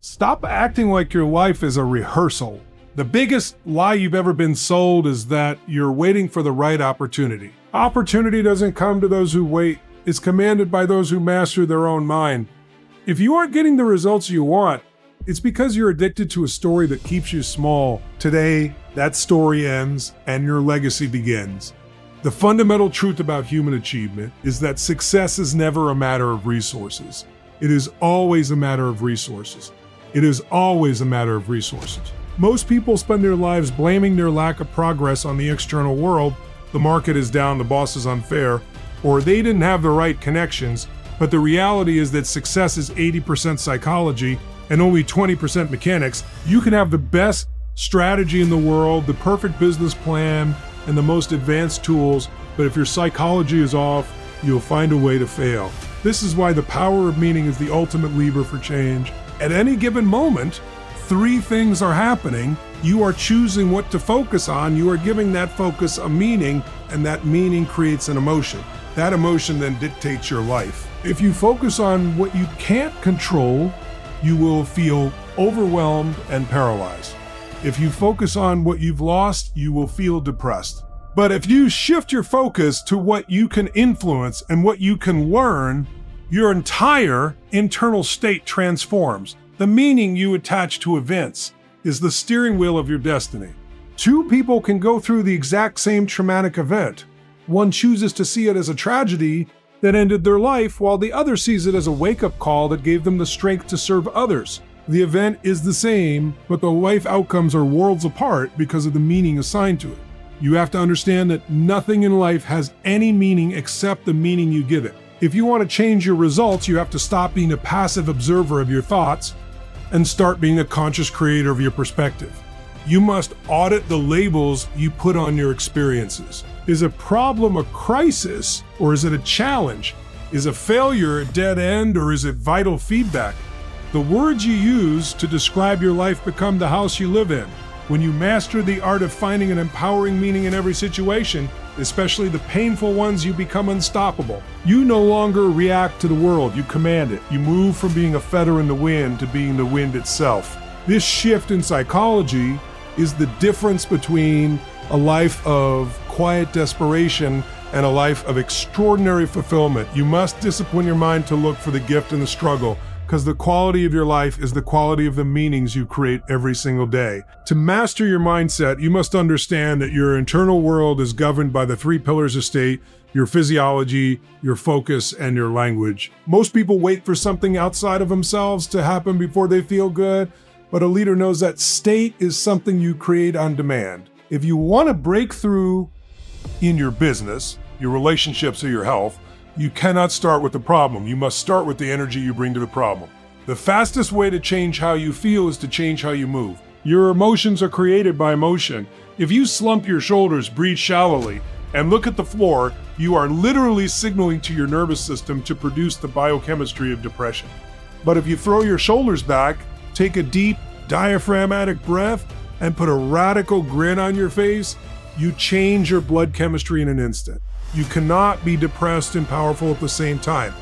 Stop acting like your life is a rehearsal. The biggest lie you've ever been sold is that you're waiting for the right opportunity. Opportunity doesn't come to those who wait. It's commanded by those who master their own mind. If you aren't getting the results you want, it's because you're addicted to a story that keeps you small. Today, that story ends and your legacy begins. The fundamental truth about human achievement is that success is never a matter of resources. It is always a matter of resources. It is always a matter of resources. Most people spend their lives blaming their lack of progress on the external world. The market is down, the boss is unfair, or they didn't have the right connections. But the reality is that success is 80% psychology and only 20% mechanics. You can have the best strategy in the world, the perfect business plan, and the most advanced tools, but if your psychology is off, you'll find a way to fail. This is why the power of meaning is the ultimate lever for change. At any given moment, three things are happening. You are choosing what to focus on, you are giving that focus a meaning, and that meaning creates an emotion. That emotion then dictates your life. If you focus on what you can't control, you will feel overwhelmed and paralyzed. If you focus on what you've lost, you will feel depressed. But if you shift your focus to what you can influence and what you can learn, your entire internal state transforms. The meaning you attach to events is the steering wheel of your destiny. Two people can go through the exact same traumatic event. One chooses to see it as a tragedy that ended their life, while the other sees it as a wake-up call that gave them the strength to serve others. The event is the same, but the life outcomes are worlds apart because of the meaning assigned to it. You have to understand that nothing in life has any meaning except the meaning you give it. If you want to change your results, you have to stop being a passive observer of your thoughts and start being a conscious creator of your perspective. You must audit the labels you put on your experiences. Is a problem a crisis, or is it a challenge? Is a failure a dead end, or is it vital feedback? The words you use to describe your life become the house you live in. When you master the art of finding an empowering meaning in every situation, especially the painful ones, you become unstoppable. You no longer react to the world, you command it. You move from being a feather in the wind to being the wind itself. This shift in psychology is the difference between a life of quiet desperation and a life of extraordinary fulfillment. You must discipline your mind to look for the gift in the struggle, because the quality of your life is the quality of the meanings you create every single day. To master your mindset, you must understand that your internal world is governed by the three pillars of state: your physiology, your focus, and your language. Most people wait for something outside of themselves to happen before they feel good, but a leader knows that state is something you create on demand. If you want to break through in your business, your relationships, or your health, you cannot start with the problem. You must start with the energy you bring to the problem. The fastest way to change how you feel is to change how you move. Your emotions are created by emotion. If you slump your shoulders, breathe shallowly, and look at the floor, you are literally signaling to your nervous system to produce the biochemistry of depression. But if you throw your shoulders back, take a deep, diaphragmatic breath, and put a radical grin on your face, you change your blood chemistry in an instant. You cannot be depressed and powerful at the same time.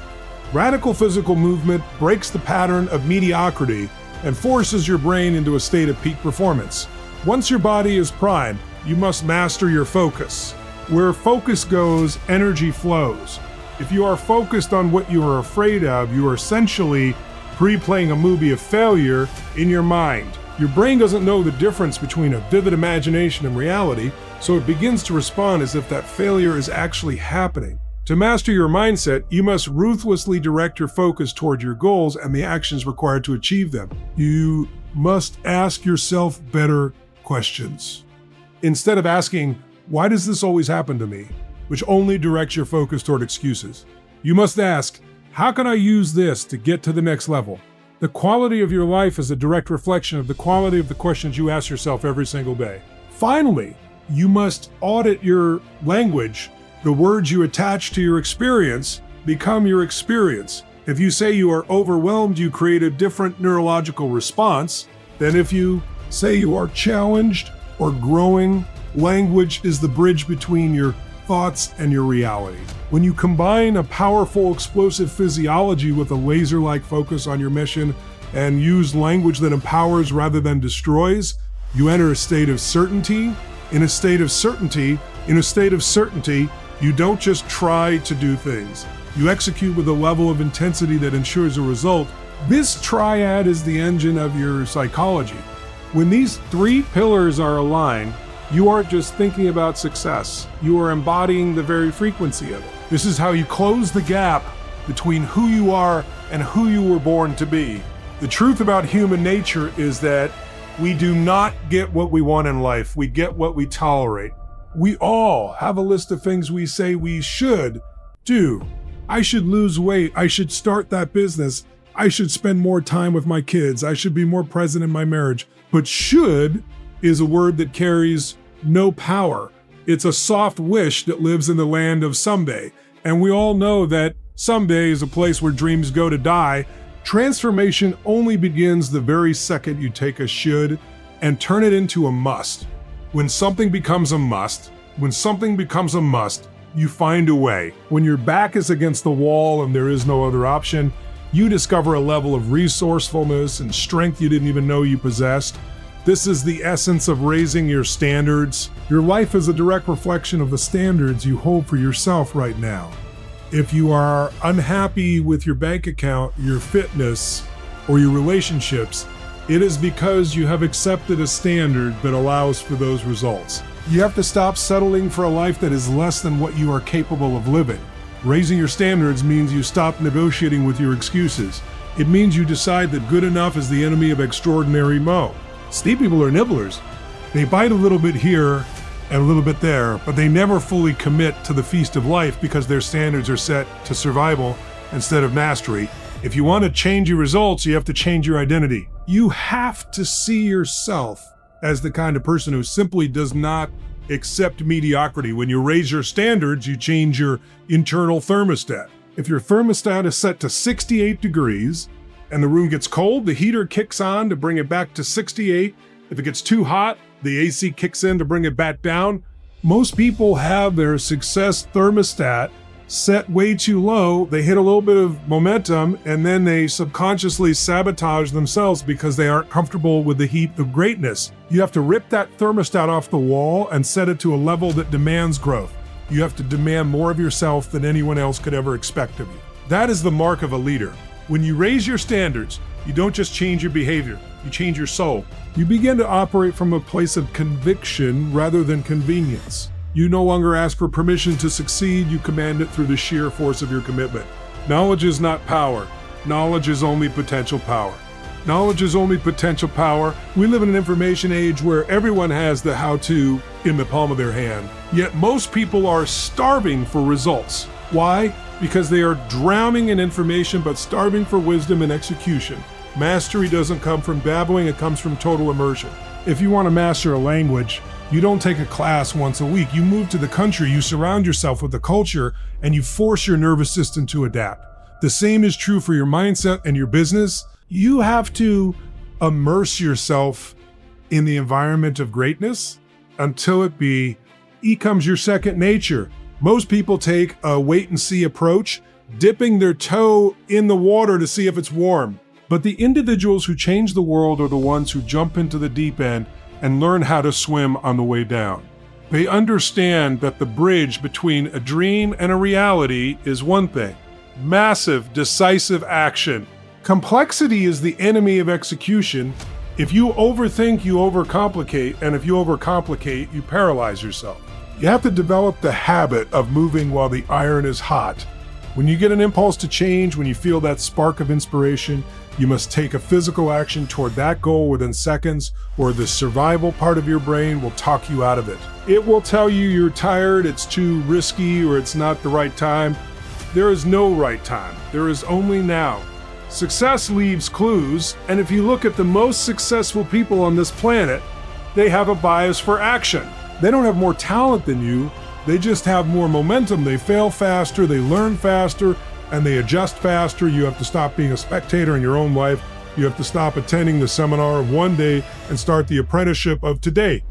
Radical physical movement breaks the pattern of mediocrity and forces your brain into a state of peak performance. Once your body is primed, you must master your focus. Where focus goes, energy flows. If you are focused on what you are afraid of, you are essentially pre-playing a movie of failure in your mind. Your brain doesn't know the difference between a vivid imagination and reality, so it begins to respond as if that failure is actually happening. To master your mindset, you must ruthlessly direct your focus toward your goals and the actions required to achieve them. You must ask yourself better questions. Instead of asking, "Why does this always happen to me?" which only directs your focus toward excuses, you must ask, "How can I use this to get to the next level?" The quality of your life is a direct reflection of the quality of the questions you ask yourself every single day. Finally, you must audit your language. The words you attach to your experience become your experience. If you say you are overwhelmed, you create a different neurological response than if you say you are challenged or growing. Language is the bridge between your thoughts and your reality. When you combine a powerful, explosive physiology with a laser-like focus on your mission, and use language that empowers rather than destroys, you enter a state of certainty. In a state of certainty, you don't just try to do things. You execute with a level of intensity that ensures a result. This triad is the engine of your psychology. When these three pillars are aligned, you aren't just thinking about success. You are embodying the very frequency of it. This is how you close the gap between who you are and who you were born to be. The truth about human nature is that we do not get what we want in life. We get what we tolerate. We all have a list of things we say we should do. I should lose weight. I should start that business. I should spend more time with my kids. I should be more present in my marriage. But should is a word that carries no power. It's a soft wish that lives in the land of someday. And we all know that someday is a place where dreams go to die. Transformation only begins the very second you take a should and turn it into a must. When something becomes a must, you find a way. When your back is against the wall and there is no other option, you discover a level of resourcefulness and strength you didn't even know you possessed. This is the essence of raising your standards. Your life is a direct reflection of the standards you hold for yourself right now. If you are unhappy with your bank account, your fitness, or your relationships, it is because you have accepted a standard that allows for those results. You have to stop settling for a life that is less than what you are capable of living. Raising your standards means you stop negotiating with your excuses. It means you decide that good enough is the enemy of extraordinary mo. Steep people are nibblers. They bite a little bit here and a little bit there, but they never fully commit to the feast of life because their standards are set to survival instead of mastery. If you want to change your results, you have to change your identity. You have to see yourself as the kind of person who simply does not accept mediocrity. When you raise your standards, you change your internal thermostat. If your thermostat is set to 68 degrees and the room gets cold, the heater kicks on to bring it back to 68. If it gets too hot, the AC kicks in to bring it back down. Most people have their success thermostat set way too low. They hit a little bit of momentum and then they subconsciously sabotage themselves because they aren't comfortable with the heat of greatness. You have to rip that thermostat off the wall and set it to a level that demands growth. You have to demand more of yourself than anyone else could ever expect of you. That is the mark of a leader. When you raise your standards, you don't just change your behavior, you change your soul. You begin to operate from a place of conviction rather than convenience. You no longer ask for permission to succeed, you command it through the sheer force of your commitment. Knowledge is not power. Knowledge is only potential power. Knowledge is only potential power. We live in an information age where everyone has the how-to in the palm of their hand. Yet most people are starving for results. Why? Because they are drowning in information but starving for wisdom and execution. Mastery doesn't come from babbling, it comes from total immersion. If you want to master a language, you don't take a class once a week. You move to the country, you surround yourself with the culture, and you force your nervous system to adapt. The same is true for your mindset and your business. You have to immerse yourself in the environment of greatness until it becomes your second nature. Most people take a wait-and-see approach, dipping their toe in the water to see if it's warm. But the individuals who change the world are the ones who jump into the deep end and learn how to swim on the way down. They understand that the bridge between a dream and a reality is one thing: massive, decisive action. Complexity is the enemy of execution. If you overthink, you overcomplicate, and if you overcomplicate, you paralyze yourself. You have to develop the habit of moving while the iron is hot. When you get an impulse to change, when you feel that spark of inspiration, you must take a physical action toward that goal within seconds, or the survival part of your brain will talk you out of it. It will tell you you're tired, it's too risky, or it's not the right time. There is no right time. There is only now. Success leaves clues, and if you look at the most successful people on this planet, they have a bias for action. They don't have more talent than you, they just have more momentum. They fail faster, they learn faster, and they adjust faster. You have to stop being a spectator in your own life. You have to stop attending the seminar of one day and start the apprenticeship of today.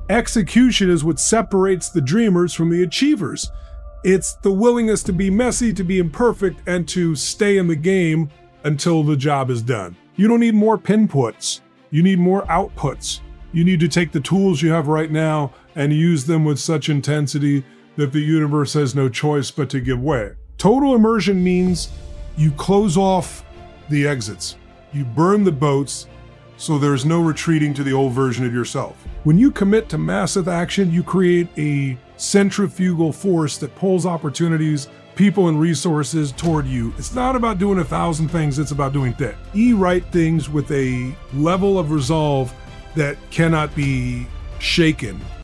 Execution is what separates the dreamers from the achievers. It's the willingness to be messy, to be imperfect, and to stay in the game until the job is done. You don't need more pinputs. You need more outputs. You need to take the tools you have right now and use them with such intensity that the universe has no choice but to give way. Total immersion means you close off the exits. You burn the boats so there's no retreating to the old version of yourself. When you commit to massive action, you create a centrifugal force that pulls opportunities, people, and resources toward you. It's not about doing 1,000 things, it's about doing that. Right things with a level of resolve that cannot be shaken.